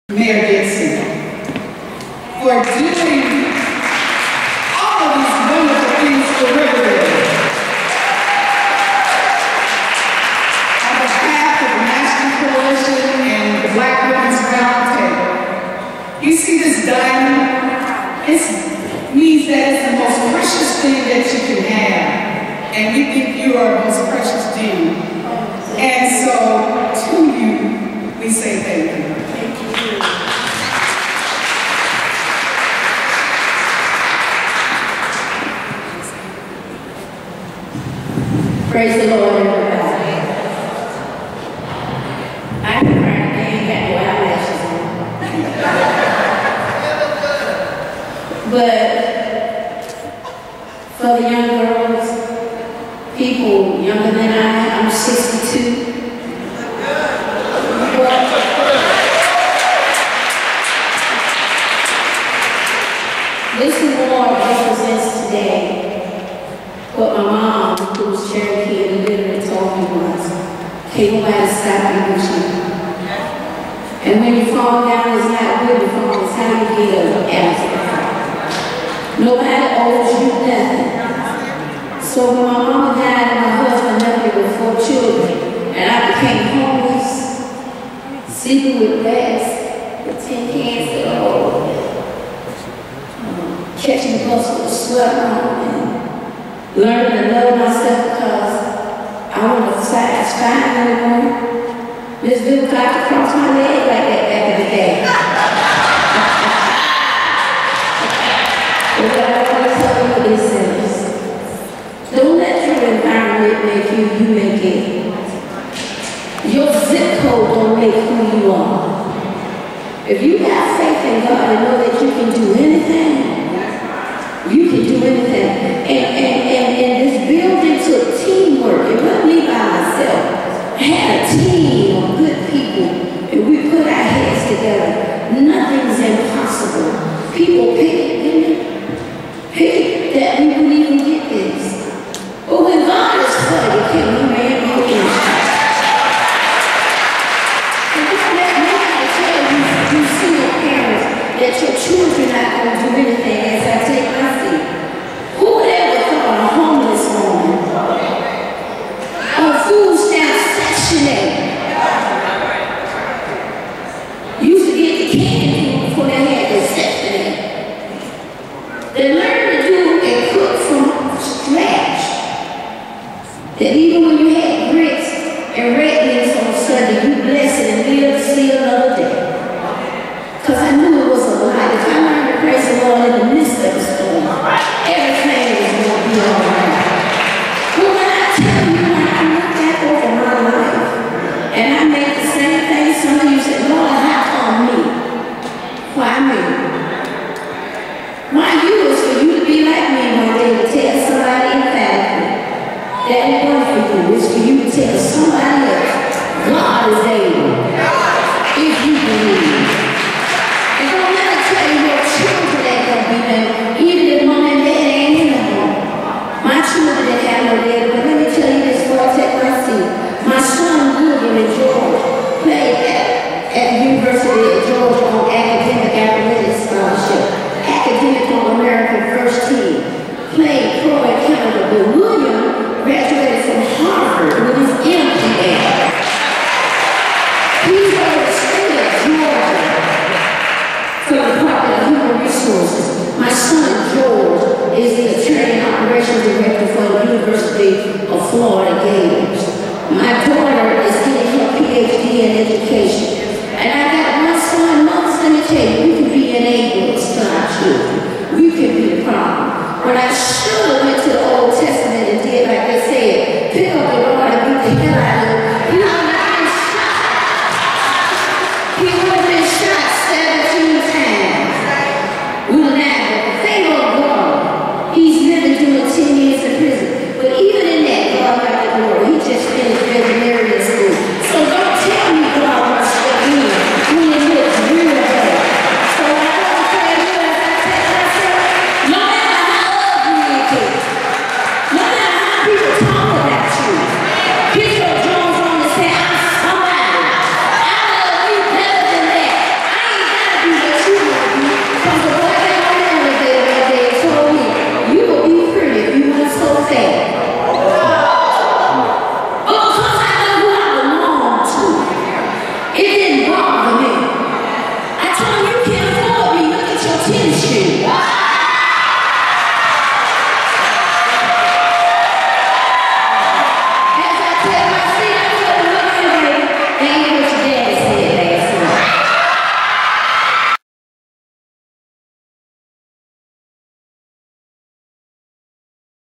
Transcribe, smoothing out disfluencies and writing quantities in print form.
Mayor Dixon, for doing all of these wonderful things for Riverdale. On behalf of the National Coalition and the Black Women's Roundtable, you see this diamond? It means that it's the most precious thing that you can have, and we think you are the most precious gem. And so, to you, we say thank you. Praise the Lord, everybody. I can cry again, got no eyelashes on. But for the young girls, people younger than I'm 62. This award represents today what my mom, who was Cherokee and literally told me once, can't nobody stop you but you. And when you fall down, it's not where you fall, it's how you get up after. Nobody owes you nothing. So when my mama died and my husband left me with 4 children, and I became homeless, sleeping with rats, with tin cans at all, catching bus with a sweat on, and learning to love myself because I wasn't a size 5 anymore. This little cock across my leg like that back in the day. But what I want to tell you is this. Don't let your environment make you, you make it. Your zip code don't make who you are. If you have faith in God and know that you can do anything, you can do anything. And this building took teamwork. It wasn't me by myself. I had a team of good people, and we put our heads together. Nothing's impossible. People picked that we wouldn't even get this. But when God is for you, can no man be against you? And don't let nobody tell you, you single parents, that your children are not going to do anything as I take my seat. Who would ever thought a homeless woman, a food stamp section used to get the candy before they had the section. They learned to do and cook from scratch. That even when you had grits and red meats on Sunday, you blessed it and live to see another day. Because I knew it was a lie. If I learned to praise the Lord in the midst of the storm, everything was going to be all right. But when I tell you, when I look back over my life, and I make the same thing, some of you say, Lord, how come me? Why me? My you is for you to be like me one day to tell somebody in family that it wasn't for you. It's for you to tell somebody else, God is able, if you believe. And don't let me tell you your children ain't gonna be there, even if mom and dad ain't in the home. My children didn't have no dad, but let me tell you this before I take my seat. My son William in Georgia played at the University of Georgia on academic athletics scholarship, academic All-American first team, played pro at Canada, but William graduated from Harvard with his MBA. He's on the state of Georgia for the Department of Human Resources. My son George is the attorney and operations director for the University of Florida Gators. My daughter is getting her PhD in education.